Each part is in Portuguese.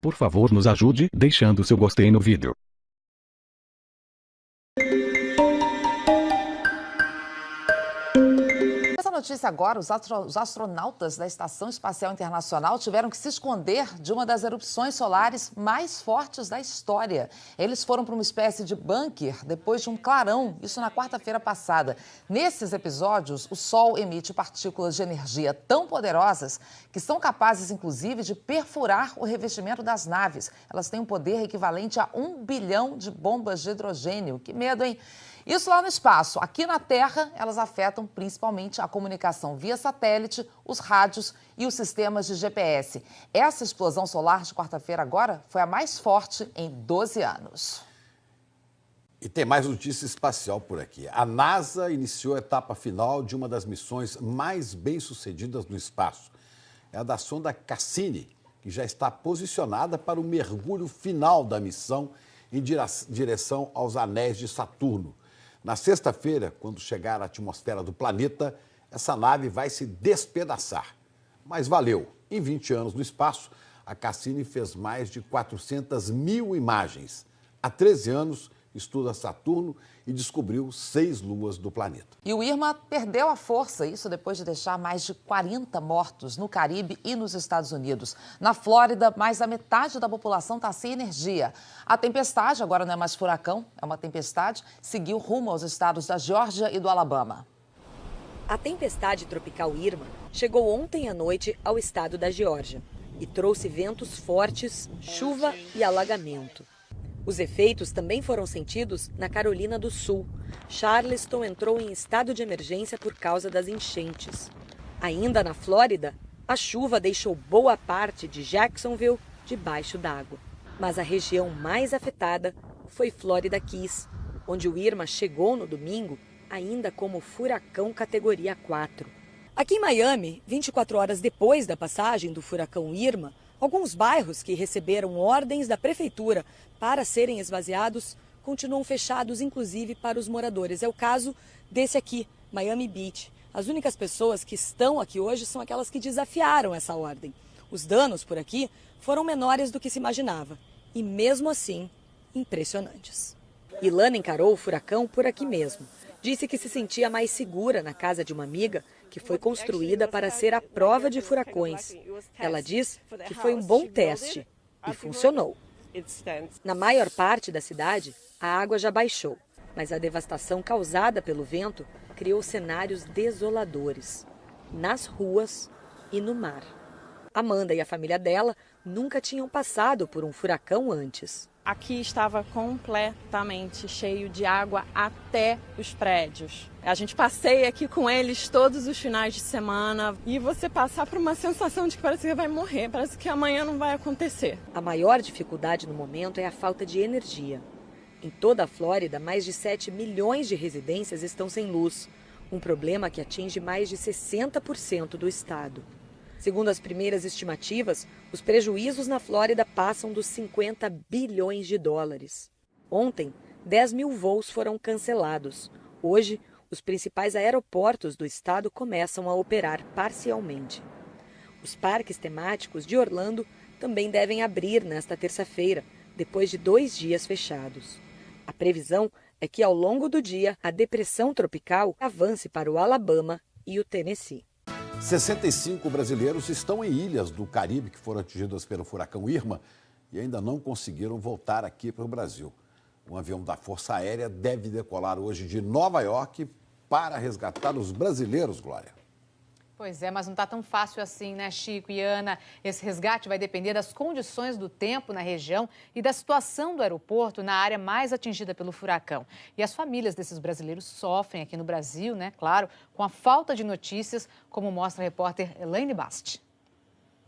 Por favor, nos ajude deixando seu gostei no vídeo. Essa notícia agora, os astronautas da Estação Espacial Internacional tiveram que se esconder de uma das erupções solares mais fortes da história. Eles foram para uma espécie de bunker depois de um clarão, isso na quarta-feira passada. Nesses episódios, o Sol emite partículas de energia tão poderosas que são capazes, inclusive, de perfurar o revestimento das naves. Elas têm um poder equivalente a 1 bilhão de bombas de hidrogênio. Que medo, hein? Isso lá no espaço. Aqui na Terra, elas afetam principalmente a comunicação via satélite, os rádios e os sistemas de GPS. Essa explosão solar de quarta-feira agora foi a mais forte em 12 anos. E tem mais notícia espacial por aqui. A NASA iniciou a etapa final de uma das missões mais bem-sucedidas no espaço. É a da sonda Cassini, que já está posicionada para o mergulho final da missão em direção aos anéis de Saturno. Na sexta-feira, quando chegar à atmosfera do planeta, essa nave vai se despedaçar. Mas valeu! Em 20 anos no espaço, a Cassini fez mais de 400 mil imagens. Há 13 anos, estuda Saturno e descobriu 6 luas do planeta. E o Irma perdeu a força, isso depois de deixar mais de 40 mortos no Caribe e nos Estados Unidos. Na Flórida, mais da metade da população está sem energia. A tempestade, agora não é mais furacão, é uma tempestade, seguiu rumo aos estados da Geórgia e do Alabama. A tempestade tropical Irma chegou ontem à noite ao estado da Geórgia e trouxe ventos fortes, chuva e alagamento. Os efeitos também foram sentidos na Carolina do Sul. Charleston entrou em estado de emergência por causa das enchentes. Ainda na Flórida, a chuva deixou boa parte de Jacksonville debaixo d'água. Mas a região mais afetada foi Florida Keys, onde o Irma chegou no domingo ainda como furacão categoria 4. Aqui em Miami, 24 horas depois da passagem do furacão Irma, alguns bairros que receberam ordens da prefeitura para serem esvaziados continuam fechados, inclusive para os moradores. É o caso desse aqui, Miami Beach. As únicas pessoas que estão aqui hoje são aquelas que desafiaram essa ordem. Os danos por aqui foram menores do que se imaginava e, mesmo assim, impressionantes. Ilana encarou o furacão por aqui mesmo. Disse que se sentia mais segura na casa de uma amiga que foi construída para ser a prova de furacões. Ela diz que foi um bom teste e funcionou. Na maior parte da cidade, a água já baixou, mas a devastação causada pelo vento criou cenários desoladores, nas ruas e no mar. Amanda e a família dela nunca tinham passado por um furacão antes. Aqui estava completamente cheio de água até os prédios. A gente passeia aqui com eles todos os finais de semana e você passar por uma sensação de que parece que vai morrer, parece que amanhã não vai acontecer. A maior dificuldade no momento é a falta de energia. Em toda a Flórida, mais de 7 milhões de residências estão sem luz, um problema que atinge mais de 60% do estado. Segundo as primeiras estimativas, os prejuízos na Flórida passam dos 50 bilhões de dólares. Ontem, 10 mil voos foram cancelados. Hoje, os principais aeroportos do estado começam a operar parcialmente. Os parques temáticos de Orlando também devem abrir nesta terça-feira, depois de 2 dias fechados. A previsão é que, ao longo do dia, a depressão tropical avance para o Alabama e o Tennessee. 65 brasileiros estão em ilhas do Caribe que foram atingidas pelo furacão Irma e ainda não conseguiram voltar aqui para o Brasil. Um avião da Força Aérea deve decolar hoje de Nova York para resgatar os brasileiros, Glória. Pois é, mas não está tão fácil assim, né, Chico e Ana? Esse resgate vai depender das condições do tempo na região e da situação do aeroporto na área mais atingida pelo furacão. E as famílias desses brasileiros sofrem aqui no Brasil, né, claro, com a falta de notícias, como mostra a repórter Elaine Basti.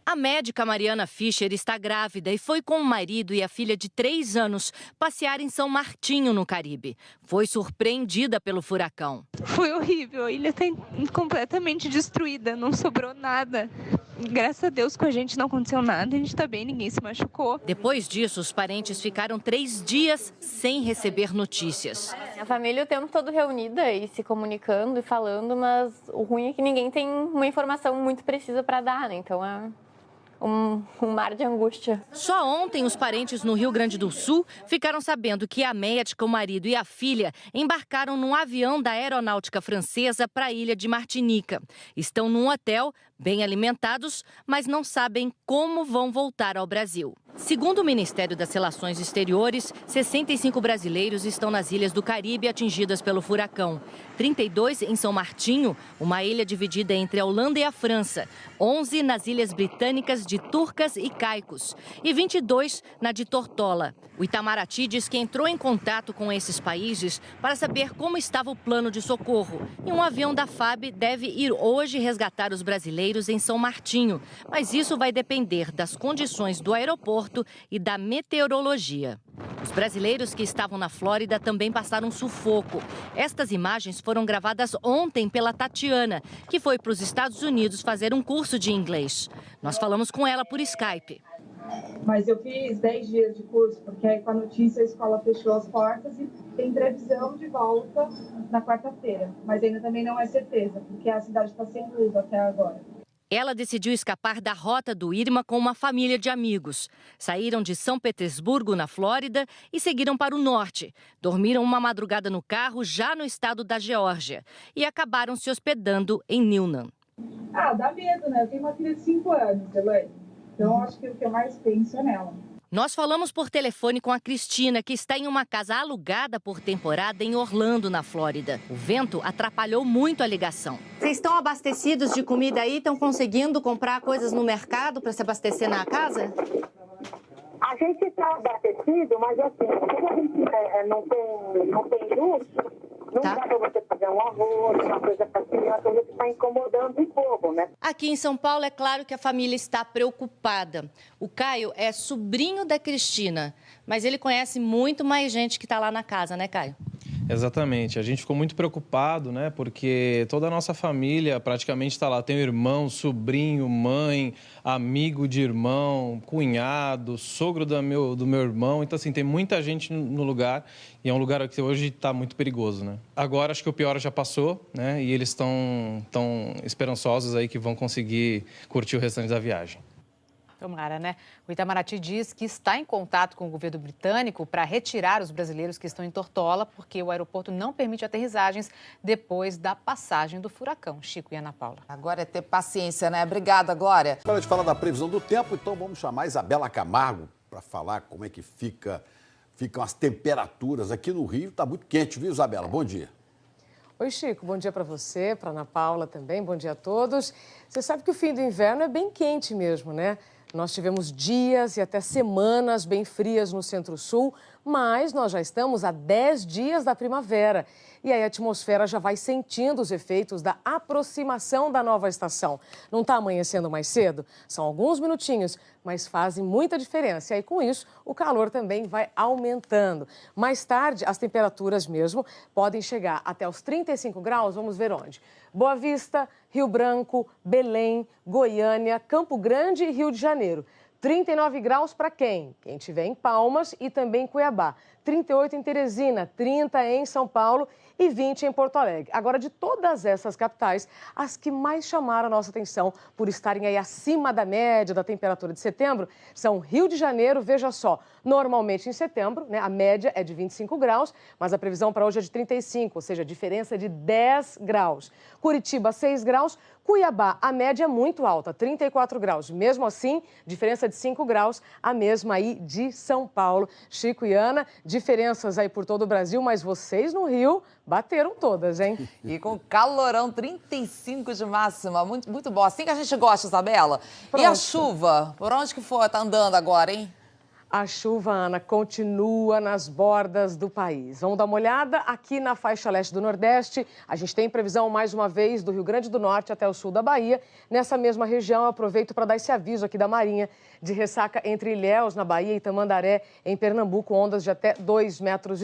A médica Mariana Fischer está grávida e foi com o marido e a filha de 3 anos passear em São Martinho, no Caribe. Foi surpreendida pelo furacão. Foi horrível, a ilha está completamente destruída, não sobrou nada. Graças a Deus com a gente não aconteceu nada, a gente está bem, ninguém se machucou. Depois disso, os parentes ficaram 3 dias sem receber notícias. A família o tempo todo reunida e se comunicando e falando, mas o ruim é que ninguém tem uma informação muito precisa para dar, né? Então é um mar de angústia. Só ontem, os parentes no Rio Grande do Sul ficaram sabendo que a médica, o marido e a filha embarcaram num avião da aeronáutica francesa para a ilha de Martinica. Estão num hotel, bem alimentados, mas não sabem como vão voltar ao Brasil. Segundo o Ministério das Relações Exteriores, 65 brasileiros estão nas ilhas do Caribe atingidas pelo furacão. 32 em São Martinho, uma ilha dividida entre a Holanda e a França. 11 nas ilhas britânicas de Turcas e Caicos. E 22 na de Tortola. O Itamaraty diz que entrou em contato com esses países para saber como estava o plano de socorro. E um avião da FAB deve ir hoje resgatar os brasileiros em São Martinho. Mas isso vai depender das condições do aeroporto e da meteorologia. Os brasileiros que estavam na Flórida também passaram sufoco. Estas imagens foram gravadas ontem pela Tatiana, que foi para os Estados Unidos fazer um curso de inglês. Nós falamos com ela por Skype. Mas eu fiz 10 dias de curso, porque aí com a notícia a escola fechou as portas e tem previsão de volta na quarta-feira. Mas ainda também não é certeza, porque a cidade está sem luz até agora. Ela decidiu escapar da rota do Irma com uma família de amigos. Saíram de São Petersburgo, na Flórida, e seguiram para o norte. Dormiram uma madrugada no carro, já no estado da Geórgia, e acabaram se hospedando em Newnan. Dá medo, né? Eu tenho uma filha de 5 anos, Elaine. Então, acho que o que eu mais penso é nela. Nós falamos por telefone com a Cristina, que está em uma casa alugada por temporada em Orlando, na Flórida. O vento atrapalhou muito a ligação. Vocês estão abastecidos de comida aí? Estão conseguindo comprar coisas no mercado para se abastecer na casa? A gente está abastecido, mas assim, como a gente não tem luz, não dá para você fazer um arroz, uma coisa para criança, você está incomodando um pouco, né? Aqui em São Paulo, é claro que a família está preocupada. O Caio é sobrinho da Cristina, mas ele conhece muito mais gente que está lá na casa, né, Caio? Exatamente. A gente ficou muito preocupado, né? Porque toda a nossa família praticamente está lá. Tem irmão, sobrinho, mãe, amigo de irmão, cunhado, sogro do meu irmão. Então, assim, tem muita gente no lugar e é um lugar que hoje está muito perigoso, né? Agora, acho que o pior já passou, né? E eles estão esperançosos aí que vão conseguir curtir o restante da viagem. Tomara, né? O Itamaraty diz que está em contato com o governo britânico para retirar os brasileiros que estão em Tortola, porque o aeroporto não permite aterrissagens depois da passagem do furacão. Chico e Ana Paula. Agora é ter paciência, né? Obrigada, Glória. Agora a gente fala da previsão do tempo, então vamos chamar a Isabela Camargo para falar como é que ficam as temperaturas aqui no Rio. Está muito quente, viu, Isabela? Bom dia. Oi, Chico. Bom dia para você, para Ana Paula também. Bom dia a todos. Você sabe que o fim do inverno é bem quente mesmo, né? Nós tivemos dias e até semanas bem frias no Centro-Sul, mas nós já estamos a 10 dias da primavera. E aí a atmosfera já vai sentindo os efeitos da aproximação da nova estação. Não está amanhecendo mais cedo? São alguns minutinhos, mas fazem muita diferença. E aí, com isso, o calor também vai aumentando. Mais tarde, as temperaturas mesmo podem chegar até os 35 graus. Vamos ver onde. Boa Vista, Rio Branco, Belém, Goiânia, Campo Grande e Rio de Janeiro. 39 graus para quem? Quem estiver em Palmas e também em Cuiabá. 38 em Teresina, 30 em São Paulo e 20 em Porto Alegre. Agora, de todas essas capitais, as que mais chamaram a nossa atenção por estarem aí acima da média da temperatura de setembro são Rio de Janeiro, veja só, normalmente em setembro, né, a média é de 25 graus, mas a previsão para hoje é de 35, ou seja, diferença de 10 graus. Curitiba, 6 graus. Cuiabá, a média é muito alta, 34 graus. Mesmo assim, diferença de 5 graus, a mesma aí de São Paulo. Chico e Ana, diferenças aí por todo o Brasil, mas vocês no Rio bateram todas, hein? E com calorão, 35 de máxima, muito, muito bom. Assim que a gente gosta, Isabela. Pronto. E a chuva? Por onde que foi? Tá andando agora, hein? A chuva, Ana, continua nas bordas do país. Vamos dar uma olhada aqui na faixa leste do Nordeste. A gente tem previsão, mais uma vez, do Rio Grande do Norte até o sul da Bahia. Nessa mesma região, eu aproveito para dar esse aviso aqui da Marinha de ressaca entre Ilhéus, na Bahia, e Tamandaré, em Pernambuco, ondas de até 2,5 metros.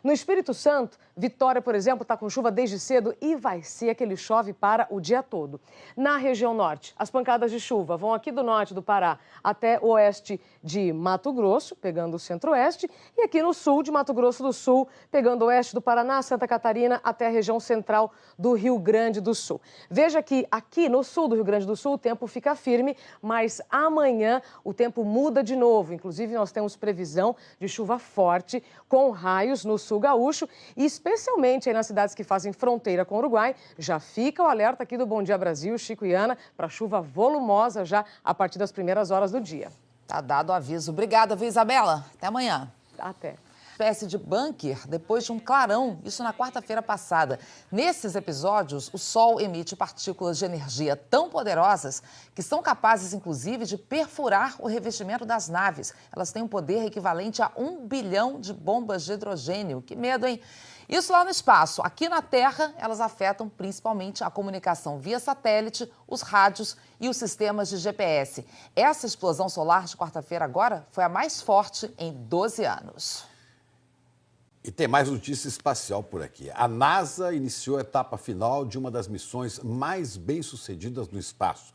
No Espírito Santo, Vitória, por exemplo, está com chuva desde cedo e vai ser aquele chove para o dia todo. Na região norte, as pancadas de chuva vão aqui do norte do Pará até o oeste de Mato Mato Grosso, pegando o centro-oeste, e aqui no sul de Mato Grosso do Sul, pegando o oeste do Paraná, Santa Catarina, até a região central do Rio Grande do Sul. Veja que aqui no sul do Rio Grande do Sul o tempo fica firme, mas amanhã o tempo muda de novo. Inclusive, nós temos previsão de chuva forte, com raios no sul gaúcho, e especialmente aí nas cidades que fazem fronteira com o Uruguai. Já fica o alerta aqui do Bom Dia Brasil, Chico e Ana, para chuva volumosa já a partir das primeiras horas do dia. Tá dado o aviso. Obrigada, viu, Isabela? Até amanhã. Até. Espécie de bunker depois de um clarão, isso na quarta-feira passada. Nesses episódios, o Sol emite partículas de energia tão poderosas que são capazes, inclusive, de perfurar o revestimento das naves. Elas têm um poder equivalente a 1 bilhão de bombas de hidrogênio. Que medo, hein? Isso lá no espaço. Aqui na Terra, elas afetam principalmente a comunicação via satélite, os rádios e os sistemas de GPS. Essa explosão solar de quarta-feira agora foi a mais forte em 12 anos. E tem mais notícia espacial por aqui. A NASA iniciou a etapa final de uma das missões mais bem-sucedidas no espaço.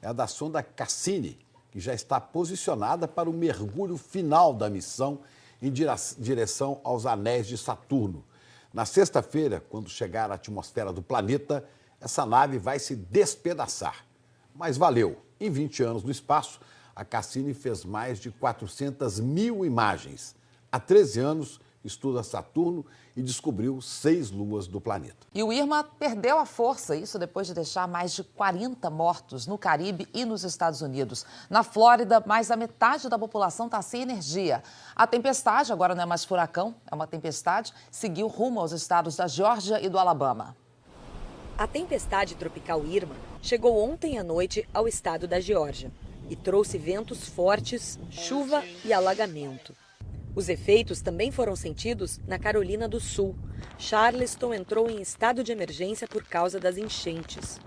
É a da sonda Cassini, que já está posicionada para o mergulho final da missão em direção aos anéis de Saturno. Na sexta-feira, quando chegar à atmosfera do planeta, essa nave vai se despedaçar. Mas valeu! Em 20 anos no espaço, a Cassini fez mais de 400 mil imagens. Há 13 anos, estuda Saturno e descobriu 6 luas do planeta. E o Irma perdeu a força, isso depois de deixar mais de 40 mortos no Caribe e nos Estados Unidos. Na Flórida, mais da metade da população está sem energia. A tempestade, agora não é mais furacão, é uma tempestade, seguiu rumo aos estados da Geórgia e do Alabama. A tempestade tropical Irma chegou ontem à noite ao estado da Geórgia e trouxe ventos fortes, chuva e alagamento. Os efeitos também foram sentidos na Carolina do Sul. Charleston entrou em estado de emergência por causa das enchentes.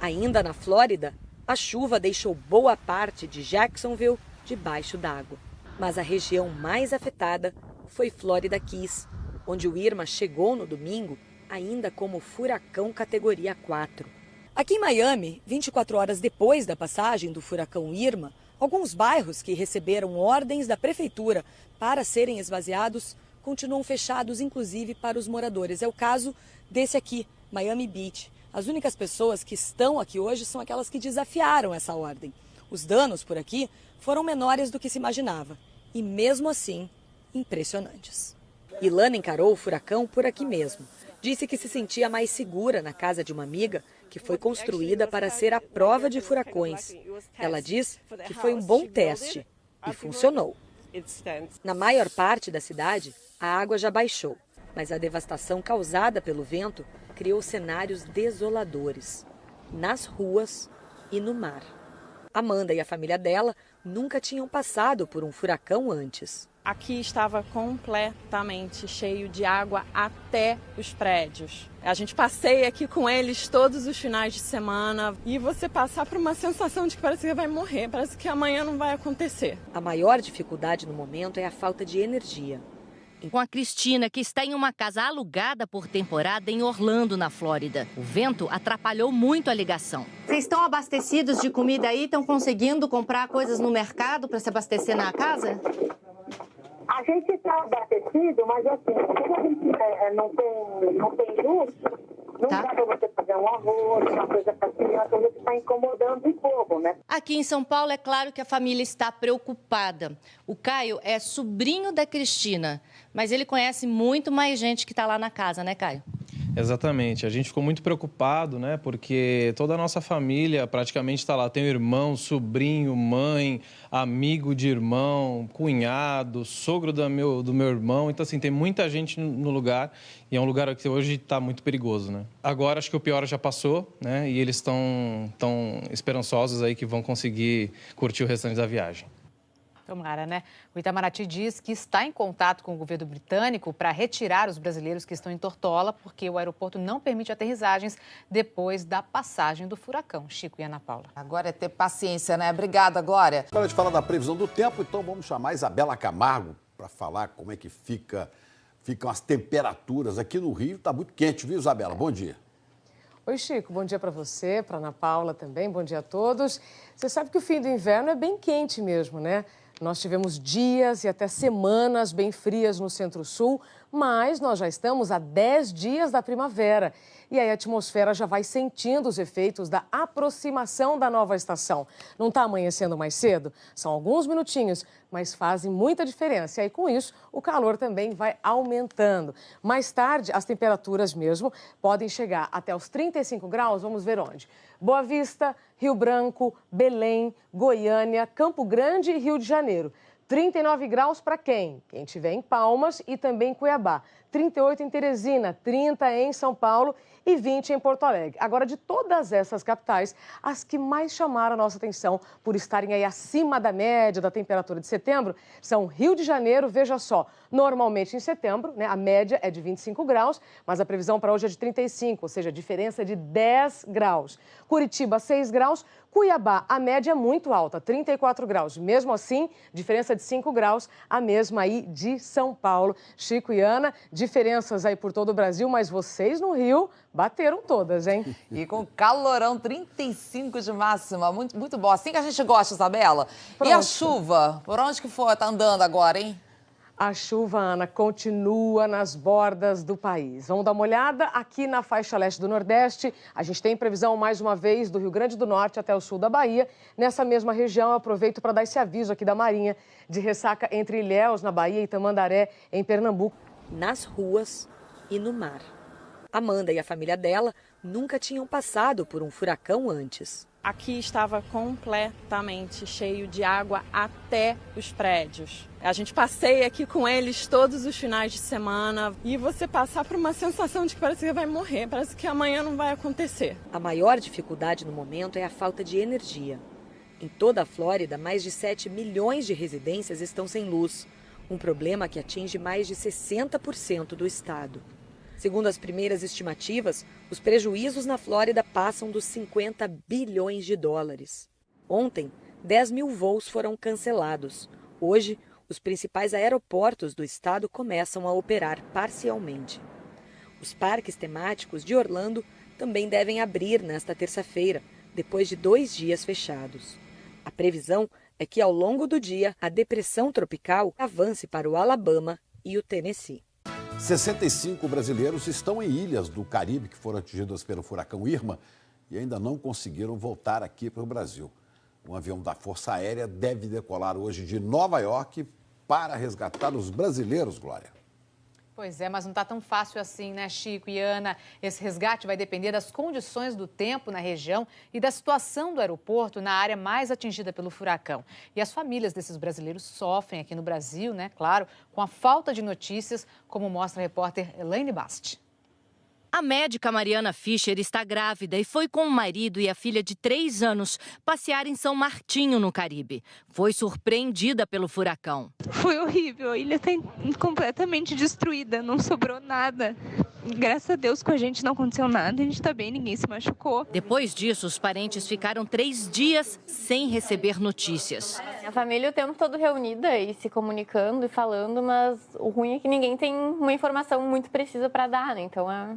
Ainda na Flórida, a chuva deixou boa parte de Jacksonville debaixo d'água. Mas a região mais afetada foi Florida Keys, onde o Irma chegou no domingo ainda como furacão categoria 4. Aqui em Miami, 24 horas depois da passagem do furacão Irma, alguns bairros que receberam ordens da prefeitura para serem esvaziados continuam fechados, inclusive para os moradores. É o caso desse aqui, Miami Beach. As únicas pessoas que estão aqui hoje são aquelas que desafiaram essa ordem. Os danos por aqui foram menores do que se imaginava e, mesmo assim, impressionantes. Ilana encarou o furacão por aqui mesmo. Disse que se sentia mais segura na casa de uma amiga que foi construída para ser a prova de furacões. Ela diz que foi um bom teste e funcionou. Na maior parte da cidade, a água já baixou, mas a devastação causada pelo vento criou cenários desoladores, nas ruas e no mar. Amanda e a família dela nunca tinham passado por um furacão antes. Aqui estava completamente cheio de água até os prédios. A gente passeia aqui com eles todos os finais de semana e você passar por uma sensação de que parece que vai morrer, parece que amanhã não vai acontecer. A maior dificuldade no momento é a falta de energia. Com a Cristina, que está em uma casa alugada por temporada em Orlando, na Flórida. O vento atrapalhou muito a ligação. Vocês estão abastecidos de comida aí? Estão conseguindo comprar coisas no mercado para se abastecer na casa? A gente está abastecido, mas assim, como a gente não tem luz, não dá para você fazer um arroz, uma coisa para criança, você está incomodando um pouco, né? Aqui em São Paulo, é claro que a família está preocupada. O Caio é sobrinho da Cristina, mas ele conhece muito mais gente que está lá na casa, né, Caio? Exatamente. A gente ficou muito preocupado, né? Porque toda a nossa família praticamente está lá. Tem irmão, sobrinho, mãe, amigo de irmão, cunhado, sogro do meu irmão. Então, assim, tem muita gente no lugar e é um lugar que hoje está muito perigoso, né? Agora, acho que o pior já passou, né? E eles estão esperançosos aí que vão conseguir curtir o restante da viagem. Tomara, né? O Itamaraty diz que está em contato com o governo britânico para retirar os brasileiros que estão em Tortola, porque o aeroporto não permite aterrissagens depois da passagem do furacão. Chico e Ana Paula. Agora é ter paciência, né? Obrigada, Glória. Agora de falar da previsão do tempo, então vamos chamar a Isabela Camargo para falar como é que ficam as temperaturas aqui no Rio. Está muito quente, viu, Isabela? Bom dia. Oi, Chico. Bom dia para você, para Ana Paula também. Bom dia a todos. Você sabe que o fim do inverno é bem quente mesmo, né? Nós tivemos dias e até semanas bem frias no Centro-Sul, mas nós já estamos a 10 dias da primavera. E aí a atmosfera já vai sentindo os efeitos da aproximação da nova estação. Não está amanhecendo mais cedo? São alguns minutinhos, mas fazem muita diferença. E aí, com isso, o calor também vai aumentando. Mais tarde, as temperaturas mesmo podem chegar até os 35 graus. Vamos ver onde. Boa Vista, Rio Branco, Belém, Goiânia, Campo Grande e Rio de Janeiro. 39 graus para quem? Quem estiver em Palmas e também em Cuiabá. 38 em Teresina, 30 em São Paulo e 20 em Porto Alegre. Agora, de todas essas capitais, as que mais chamaram a nossa atenção por estarem aí acima da média da temperatura de setembro são Rio de Janeiro, veja só, normalmente em setembro, né, a média é de 25 graus, mas a previsão para hoje é de 35, ou seja, diferença de 10 graus. Curitiba, 6 graus. Cuiabá, a média é muito alta, 34 graus. Mesmo assim, diferença de 5 graus, a mesma aí de São Paulo. Chico e Ana, diferenças aí por todo o Brasil, mas vocês no Rio bateram todas, hein? E com calorão, 35 de máxima, muito, muito bom. Assim que a gente gosta, Isabela. Pronto. E a chuva? Por onde que foi? Tá andando agora, hein? A chuva, Ana, continua nas bordas do país. Vamos dar uma olhada aqui na faixa leste do Nordeste. A gente tem previsão, mais uma vez, do Rio Grande do Norte até o sul da Bahia. Nessa mesma região, eu aproveito para dar esse aviso aqui da Marinha de ressaca entre Ilhéus, na Bahia, e Tamandaré, em Pernambuco. Nas ruas e no mar. Amanda e a família dela nunca tinham passado por um furacão antes. Aqui estava completamente cheio de água até os prédios. A gente passeia aqui com eles todos os finais de semana e você passar por uma sensação de que parece que vai morrer, parece que amanhã não vai acontecer. A maior dificuldade no momento é a falta de energia. Em toda a Flórida, mais de 7 milhões de residências estão sem luz, um problema que atinge mais de 60% do estado. Segundo as primeiras estimativas, os prejuízos na Flórida passam dos 50 bilhões de dólares. Ontem, 10 mil voos foram cancelados. Hoje, os principais aeroportos do estado começam a operar parcialmente. Os parques temáticos de Orlando também devem abrir nesta terça-feira, depois de 2 dias fechados. A previsão é que, ao longo do dia, a depressão tropical avance para o Alabama e o Tennessee. 65 brasileiros estão em ilhas do Caribe que foram atingidas pelo furacão Irma e ainda não conseguiram voltar aqui para o Brasil. Um avião da Força Aérea deve decolar hoje de Nova York para resgatar os brasileiros, Glória. Pois é, mas não está tão fácil assim, né, Chico e Ana? Esse resgate vai depender das condições do tempo na região e da situação do aeroporto na área mais atingida pelo furacão. E as famílias desses brasileiros sofrem aqui no Brasil, né, claro, com a falta de notícias, como mostra a repórter Elaine Basti. A médica Mariana Fischer está grávida e foi com o marido e a filha de 3 anos passear em São Martinho, no Caribe. Foi surpreendida pelo furacão. Foi horrível, a ilha está completamente destruída, não sobrou nada. Graças a Deus com a gente não aconteceu nada, a gente está bem, ninguém se machucou. Depois disso, os parentes ficaram 3 dias sem receber notícias. A família o tempo todo reunida e se comunicando e falando, mas o ruim é que ninguém tem uma informação muito precisa para dar, né? Então é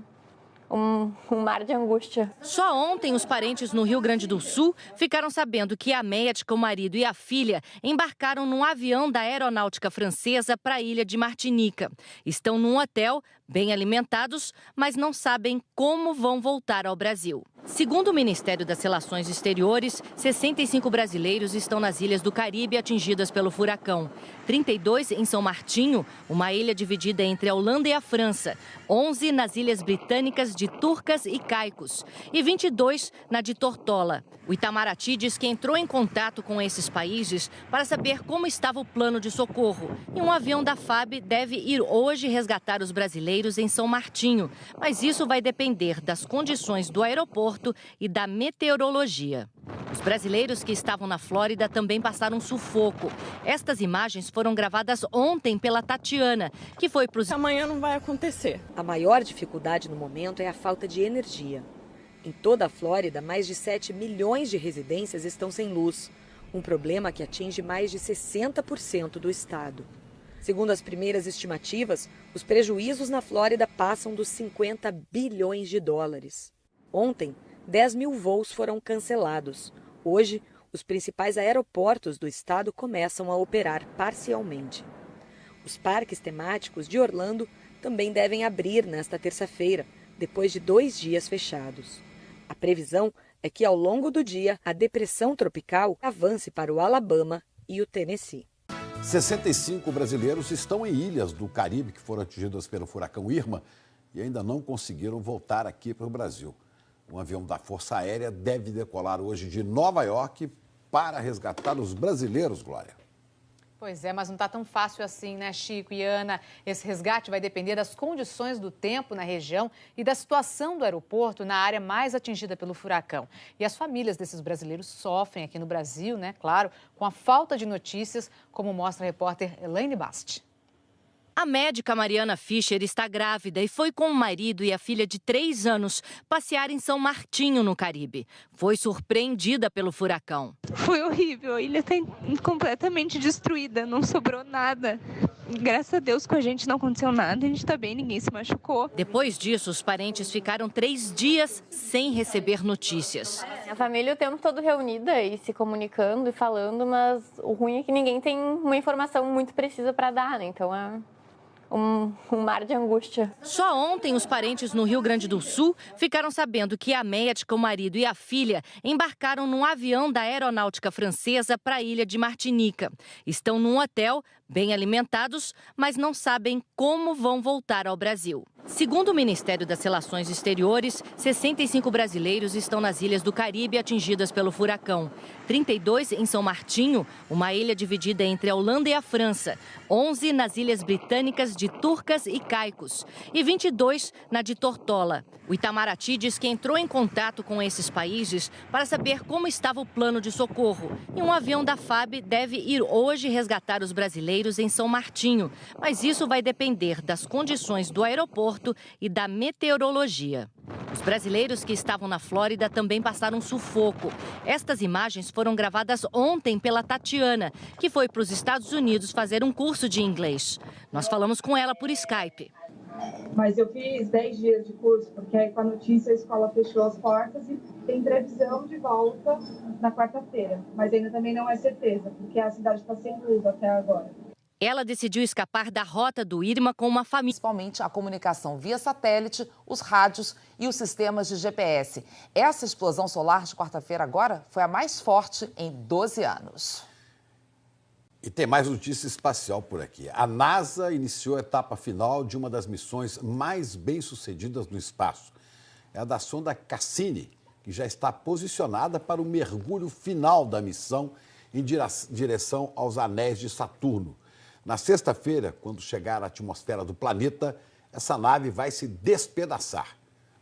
um mar de angústia. Só ontem, os parentes no Rio Grande do Sul ficaram sabendo que a médica, o marido e a filha embarcaram num avião da Aeronáutica Francesa para a ilha de Martinica. Estão num hotel, bem alimentados, mas não sabem como vão voltar ao Brasil. Segundo o Ministério das Relações Exteriores, 65 brasileiros estão nas ilhas do Caribe atingidas pelo furacão. 32 em São Martinho, uma ilha dividida entre a Holanda e a França. 11 nas ilhas britânicas de Turcas e Caicos. E 22 na de Tortola. O Itamaraty diz que entrou em contato com esses países para saber como estava o plano de socorro. E um avião da FAB deve ir hoje resgatar os brasileiros em São Martinho. Mas isso vai depender das condições do aeroporto e da meteorologia. Os brasileiros que estavam na Flórida também passaram sufoco. Estas imagens foram gravadas ontem pela Tatiana, que foi para os... Amanhã não vai acontecer. A maior dificuldade no momento é a falta de energia. Em toda a Flórida, mais de 7 milhões de residências estão sem luz, um problema que atinge mais de 60% do estado. Segundo as primeiras estimativas, os prejuízos na Flórida passam dos 50 bilhões de dólares. Ontem, 10 mil voos foram cancelados. Hoje, os principais aeroportos do estado começam a operar parcialmente. Os parques temáticos de Orlando também devem abrir nesta terça-feira, depois de 2 dias fechados. A previsão é que, ao longo do dia, a depressão tropical avance para o Alabama e o Tennessee. 65 brasileiros estão em ilhas do Caribe que foram atingidas pelo furacão Irma e ainda não conseguiram voltar aqui para o Brasil. Um avião da Força Aérea deve decolar hoje de Nova York para resgatar os brasileiros, Glória. Pois é, mas não está tão fácil assim, né, Chico e Ana? Esse resgate vai depender das condições do tempo na região e da situação do aeroporto na área mais atingida pelo furacão. E as famílias desses brasileiros sofrem aqui no Brasil, né, claro, com a falta de notícias, como mostra a repórter Elaine Basti. A médica Mariana Fischer está grávida e foi com o marido e a filha de 3 anos passear em São Martinho, no Caribe. Foi surpreendida pelo furacão. Foi horrível, a ilha está completamente destruída, não sobrou nada. Graças a Deus com a gente não aconteceu nada, a gente está bem, ninguém se machucou. Depois disso, os parentes ficaram 3 dias sem receber notícias. A família o tempo todo reunida e se comunicando e falando, mas o ruim é que ninguém tem uma informação muito precisa para dar, né? Então é um mar de angústia. Só ontem, os parentes no Rio Grande do Sul ficaram sabendo que a médica, o marido e a filha embarcaram num avião da Aeronáutica Francesa para a ilha de Martinica. Estão num hotel, bem alimentados, mas não sabem como vão voltar ao Brasil. Segundo o Ministério das Relações Exteriores, 65 brasileiros estão nas ilhas do Caribe atingidas pelo furacão. 32 em São Martinho, uma ilha dividida entre a Holanda e a França. 11 nas ilhas britânicas de Turcas e Caicos. E 22 na de Tortola. O Itamaraty diz que entrou em contato com esses países para saber como estava o plano de socorro. E um avião da FAB deve ir hoje resgatar os brasileiros em São Martinho. Mas isso vai depender das condições do aeroporto e da meteorologia. Os brasileiros que estavam na Flórida também passaram sufoco. Estas imagens foram gravadas ontem pela Tatiana, que foi para os Estados Unidos fazer um curso de inglês. Nós falamos com ela por Skype. Mas eu fiz 10 dias de curso, porque aí com a notícia a escola fechou as portas e tem previsão de volta na quarta-feira. Mas ainda também não é certeza, porque a cidade está sem luz até agora. Ela decidiu escapar da rota do Irma com uma família. Principalmente a comunicação via satélite, os rádios e os sistemas de GPS. Essa explosão solar de quarta-feira agora foi a mais forte em 12 anos. E tem mais notícia espacial por aqui. A NASA iniciou a etapa final de uma das missões mais bem-sucedidas no espaço. É a da sonda Cassini, que já está posicionada para o mergulho final da missão em direção aos anéis de Saturno. Na sexta-feira, quando chegar à atmosfera do planeta, essa nave vai se despedaçar.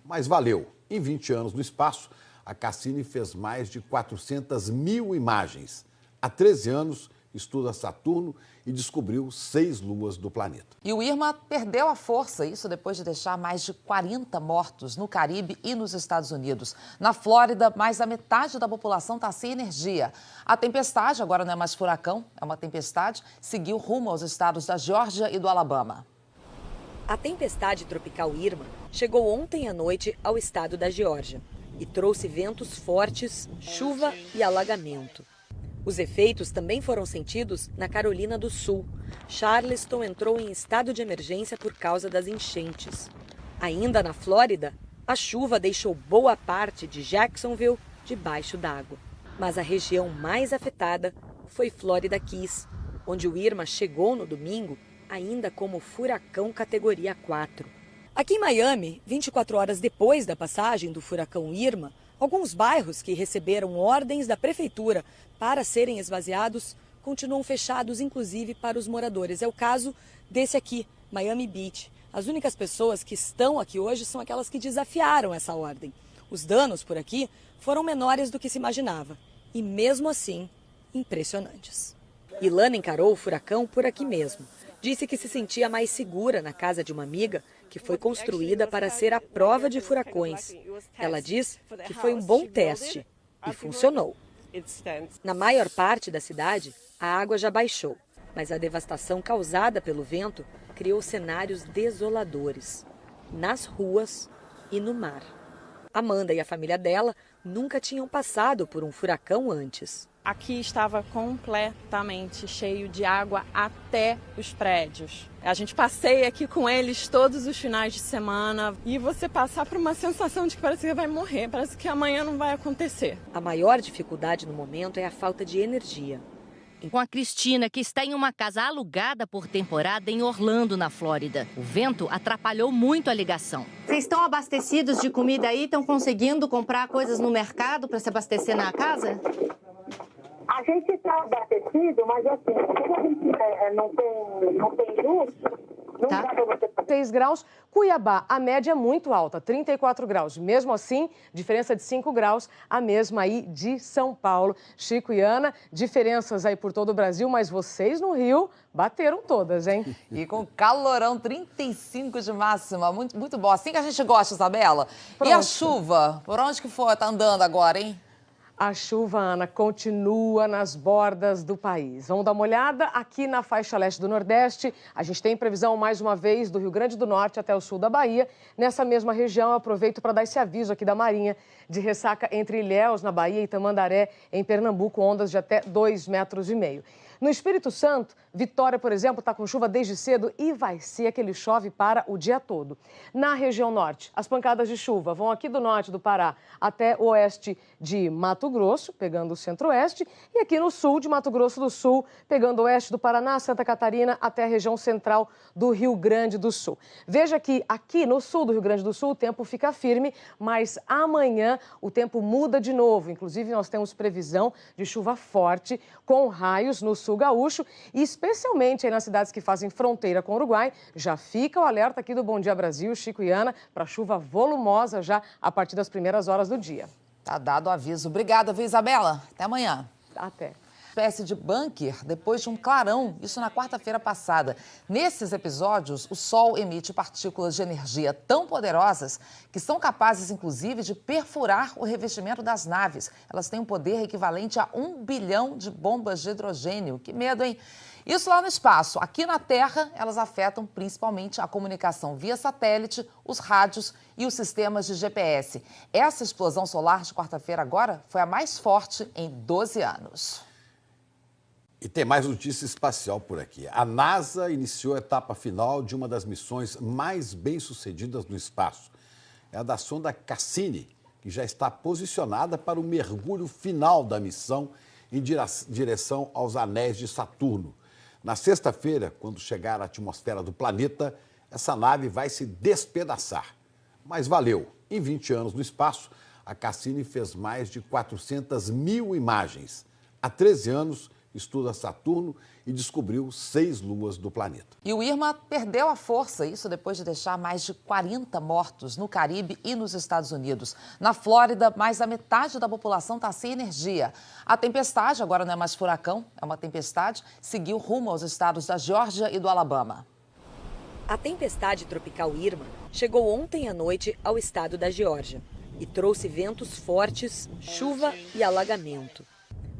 Mas valeu! Em 20 anos no espaço, a Cassini fez mais de 400 mil imagens. Há 13 anos, estuda Saturno e descobriu 6 luas do planeta. E o Irma perdeu a força, isso depois de deixar mais de 40 mortos no Caribe e nos Estados Unidos. Na Flórida, mais da metade da população está sem energia. A tempestade, agora não é mais furacão, é uma tempestade, seguiu rumo aos estados da Geórgia e do Alabama. A tempestade tropical Irma chegou ontem à noite ao estado da Geórgia e trouxe ventos fortes, chuva e alagamento. Os efeitos também foram sentidos na Carolina do Sul. Charleston entrou em estado de emergência por causa das enchentes. Ainda na Flórida, a chuva deixou boa parte de Jacksonville debaixo d'água. Mas a região mais afetada foi Florida Keys, onde o Irma chegou no domingo ainda como furacão categoria 4. Aqui em Miami, 24 horas depois da passagem do furacão Irma, alguns bairros que receberam ordens da prefeitura para serem esvaziados continuam fechados, inclusive para os moradores. É o caso desse aqui, Miami Beach. As únicas pessoas que estão aqui hoje são aquelas que desafiaram essa ordem. Os danos por aqui foram menores do que se imaginava e, mesmo assim, impressionantes. Ilana encarou o furacão por aqui mesmo. Disse que se sentia mais segura na casa de uma amiga que foi construída para ser a prova de furacões. Ela diz que foi um bom teste e funcionou. Na maior parte da cidade, a água já baixou, mas a devastação causada pelo vento criou cenários desoladores, nas ruas e no mar. Amanda e a família dela nunca tinham passado por um furacão antes. Aqui estava completamente cheio de água até os prédios. A gente passeia aqui com eles todos os finais de semana e você passar por uma sensação de que parece que vai morrer, parece que amanhã não vai acontecer. A maior dificuldade no momento é a falta de energia. Com a Cristina, que está em uma casa alugada por temporada em Orlando, na Flórida. O vento atrapalhou muito a ligação. Vocês estão abastecidos de comida aí? Estão conseguindo comprar coisas no mercado para se abastecer na casa? A gente está abastecido, mas assim, como a gente não tem luz, não dá para você fazer. 6 graus, Cuiabá, a média é muito alta, 34 graus. Mesmo assim, diferença de 5 graus, a mesma aí de São Paulo. Chico e Ana, diferenças aí por todo o Brasil, mas vocês no Rio bateram todas, hein? E com calorão, 35 de máxima, muito bom. Assim que a gente gosta, Isabela. Pronto. E a chuva? Por onde que foi? Tá andando agora, hein? A chuva, Ana, continua nas bordas do país. Vamos dar uma olhada aqui na faixa leste do Nordeste. A gente tem previsão, mais uma vez, do Rio Grande do Norte até o sul da Bahia. Nessa mesma região, eu aproveito para dar esse aviso aqui da Marinha de ressaca entre Ilhéus, na Bahia, e Tamandaré, em Pernambuco, ondas de até 2,5 metros. No Espírito Santo, Vitória, por exemplo, está com chuva desde cedo e vai ser aquele chove para o dia todo. Na região norte, as pancadas de chuva vão aqui do norte do Pará até o oeste de Mato Grosso, pegando o centro-oeste, e aqui no sul de Mato Grosso do Sul, pegando o oeste do Paraná, Santa Catarina, até a região central do Rio Grande do Sul. Veja que aqui no sul do Rio Grande do Sul o tempo fica firme, mas amanhã o tempo muda de novo. Inclusive, nós temos previsão de chuva forte com raios no sul gaúcho e especialmente aí nas cidades que fazem fronteira com o Uruguai. Já fica o alerta aqui do Bom Dia Brasil, Chico e Ana, para chuva volumosa já a partir das primeiras horas do dia. Tá dado o aviso. Obrigada, viu, Isabela? Até amanhã. Até. Espécie de bunker depois de um clarão, isso na quarta-feira passada. Nesses episódios, o Sol emite partículas de energia tão poderosas que são capazes, inclusive, de perfurar o revestimento das naves. Elas têm um poder equivalente a 1 bilhão de bombas de hidrogênio. Que medo, hein? Isso lá no espaço. Aqui na Terra, elas afetam principalmente a comunicação via satélite, os rádios e os sistemas de GPS. Essa explosão solar de quarta-feira agora foi a mais forte em 12 anos. E tem mais notícia espacial por aqui. A NASA iniciou a etapa final de uma das missões mais bem-sucedidas no espaço. É a da sonda Cassini, que já está posicionada para o mergulho final da missão em direção aos anéis de Saturno. Na sexta-feira, quando chegar à atmosfera do planeta, essa nave vai se despedaçar. Mas valeu! Em 20 anos no espaço, a Cassini fez mais de 400 mil imagens. Há 13 anos, estuda Saturno e descobriu 6 luas do planeta. E o Irma perdeu a força, isso depois de deixar mais de 40 mortos no Caribe e nos Estados Unidos. Na Flórida, mais da metade da população está sem energia. A tempestade, agora não é mais furacão, é uma tempestade, seguiu rumo aos estados da Geórgia e do Alabama. A tempestade tropical Irma chegou ontem à noite ao estado da Geórgia e trouxe ventos fortes, chuva e alagamento.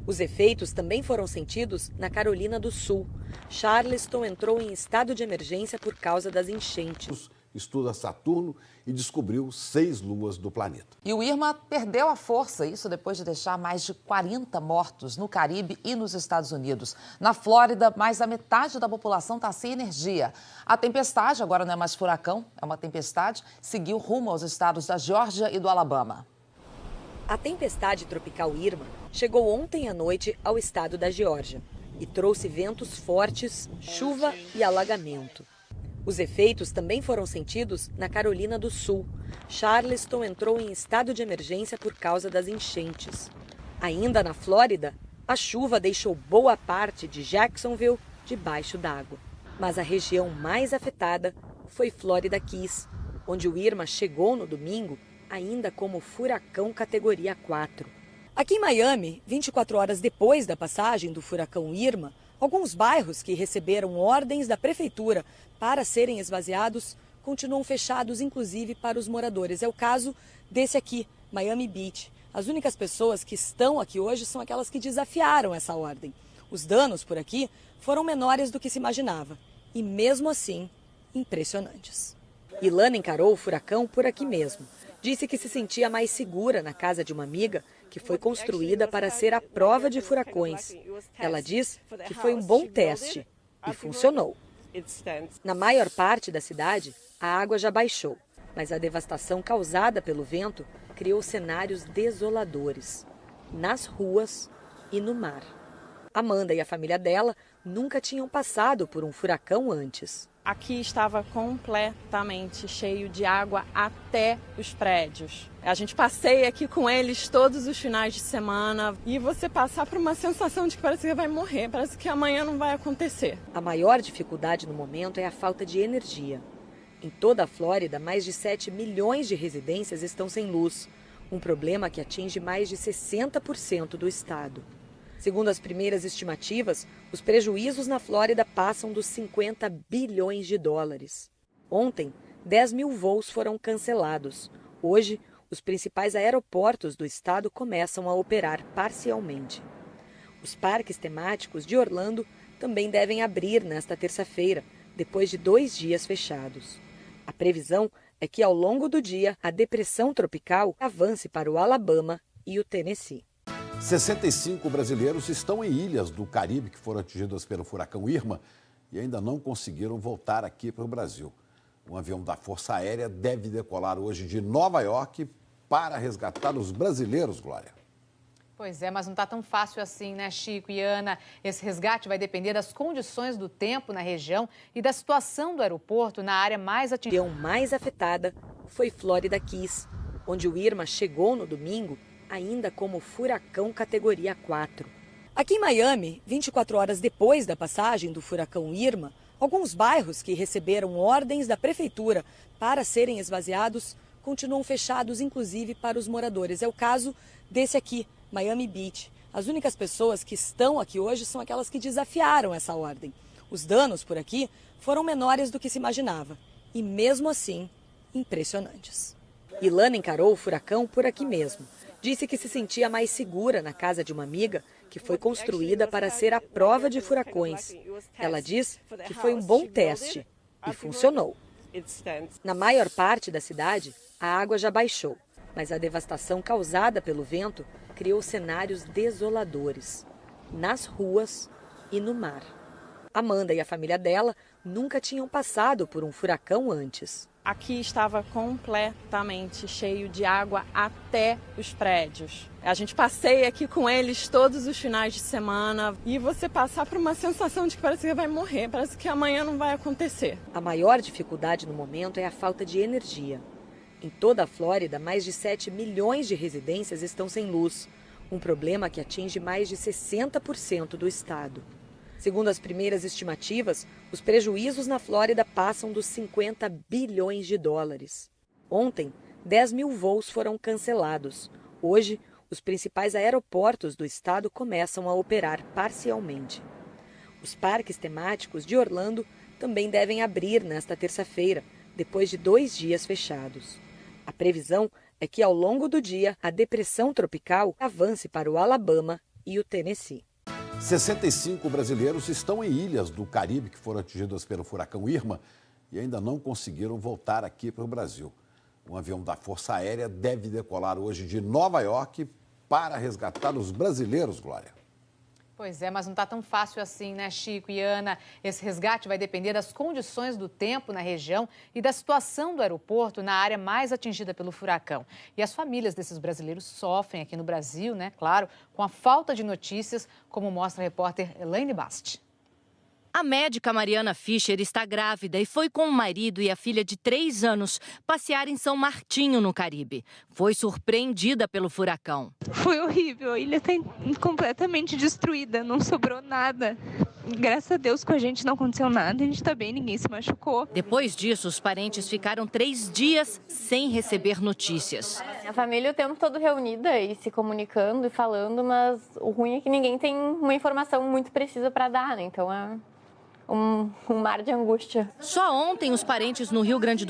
Os efeitos também foram sentidos na Carolina do Sul. Charleston entrou em estado de emergência por causa das enchentes. Estuda Saturno e descobriu 6 luas do planeta. E o Irma perdeu a força, isso depois de deixar mais de 40 mortos no Caribe e nos Estados Unidos. Na Flórida, mais da metade da população está sem energia. A tempestade, agora não é mais furacão, é uma tempestade, seguiu rumo aos estados da Geórgia e do Alabama. A tempestade tropical Irma chegou ontem à noite ao estado da Geórgia e trouxe ventos fortes, chuva e alagamento. Os efeitos também foram sentidos na Carolina do Sul. Charleston entrou em estado de emergência por causa das enchentes. Ainda na Flórida, a chuva deixou boa parte de Jacksonville debaixo d'água. Mas a região mais afetada foi Florida Keys, onde o Irma chegou no domingo ainda como furacão categoria 4. Aqui em Miami, 24 horas depois da passagem do furacão Irma, alguns bairros que receberam ordens da prefeitura para serem esvaziados continuam fechados, inclusive para os moradores. É o caso desse aqui, Miami Beach. As únicas pessoas que estão aqui hoje são aquelas que desafiaram essa ordem. Os danos por aqui foram menores do que se imaginava e, mesmo assim, impressionantes. Ilana encarou o furacão por aqui mesmo. Disse que se sentia mais segura na casa de uma amiga que foi construída para ser a prova de furacões. Ela diz que foi um bom teste e funcionou. Na maior parte da cidade, a água já baixou, mas a devastação causada pelo vento criou cenários desoladores, nas ruas e no mar. Amanda e a família dela nunca tinham passado por um furacão antes. Aqui estava completamente cheio de água até os prédios. A gente passeia aqui com eles todos os finais de semana e você passar por uma sensação de que parece que vai morrer, parece que amanhã não vai acontecer. A maior dificuldade no momento é a falta de energia. Em toda a Flórida, mais de 7 milhões de residências estão sem luz, um problema que atinge mais de 60% do estado. Segundo as primeiras estimativas, os prejuízos na Flórida passam dos 50 bilhões de dólares. Ontem, 10 mil voos foram cancelados. Hoje, os principais aeroportos do estado começam a operar parcialmente. Os parques temáticos de Orlando também devem abrir nesta terça-feira, depois de 2 dias fechados. A previsão é que, ao longo do dia, a depressão tropical avance para o Alabama e o Tennessee. 65 brasileiros estão em ilhas do Caribe que foram atingidas pelo furacão Irma e ainda não conseguiram voltar aqui para o Brasil. Um avião da Força Aérea deve decolar hoje de Nova York para resgatar os brasileiros, Glória. Pois é, mas não está tão fácil assim, né, Chico e Ana? Esse resgate vai depender das condições do tempo na região e da situação do aeroporto na área mais atingida. A região mais afetada foi Florida Keys, onde o Irma chegou no domingo ainda como furacão categoria 4. Aqui em Miami, 24 horas depois da passagem do furacão Irma, alguns bairros que receberam ordens da prefeitura para serem esvaziados continuam fechados, inclusive para os moradores. É o caso desse aqui, Miami Beach. As únicas pessoas que estão aqui hoje são aquelas que desafiaram essa ordem. Os danos por aqui foram menores do que se imaginava e, mesmo assim, impressionantes. Ilana encarou o furacão por aqui mesmo. Disse que se sentia mais segura na casa de uma amiga que foi construída para ser a prova de furacões. Ela diz que foi um bom teste e funcionou. Na maior parte da cidade, a água já baixou, mas a devastação causada pelo vento criou cenários desoladores, nas ruas e no mar. Amanda e a família dela nunca tinham passado por um furacão antes. Aqui estava completamente cheio de água até os prédios. A gente passeia aqui com eles todos os finais de semana e você passar por uma sensação de que parece que vai morrer, parece que amanhã não vai acontecer. A maior dificuldade no momento é a falta de energia. Em toda a Flórida, mais de 7 milhões de residências estão sem luz, um problema que atinge mais de 60% do estado. Segundo as primeiras estimativas, os prejuízos na Flórida passam dos 50 bilhões de dólares. Ontem, 10 mil voos foram cancelados. Hoje, os principais aeroportos do estado começam a operar parcialmente. Os parques temáticos de Orlando também devem abrir nesta terça-feira, depois de 2 dias fechados. A previsão é que, ao longo do dia, a depressão tropical avance para o Alabama e o Tennessee. 65 brasileiros estão em ilhas do Caribe que foram atingidas pelo furacão Irma e ainda não conseguiram voltar aqui para o Brasil. Um avião da Força Aérea deve decolar hoje de Nova York para resgatar os brasileiros, Glória. Pois é, mas não está tão fácil assim, né, Chico e Ana? Esse resgate vai depender das condições do tempo na região e da situação do aeroporto na área mais atingida pelo furacão. E as famílias desses brasileiros sofrem aqui no Brasil, né, claro, com a falta de notícias, como mostra a repórter Elaine Basti. A médica Mariana Fischer está grávida e foi com o marido e a filha de 3 anos passear em São Martinho, no Caribe. Foi surpreendida pelo furacão. Foi horrível, a ilha está completamente destruída, não sobrou nada. Graças a Deus com a gente não aconteceu nada, a gente está bem, ninguém se machucou. Depois disso, os parentes ficaram 3 dias sem receber notícias. A família o tempo todo reunida e se comunicando e falando, mas o ruim é que ninguém tem uma informação muito precisa para dar, né? Então é um mar de angústia. Só ontem, os parentes no Rio Grande do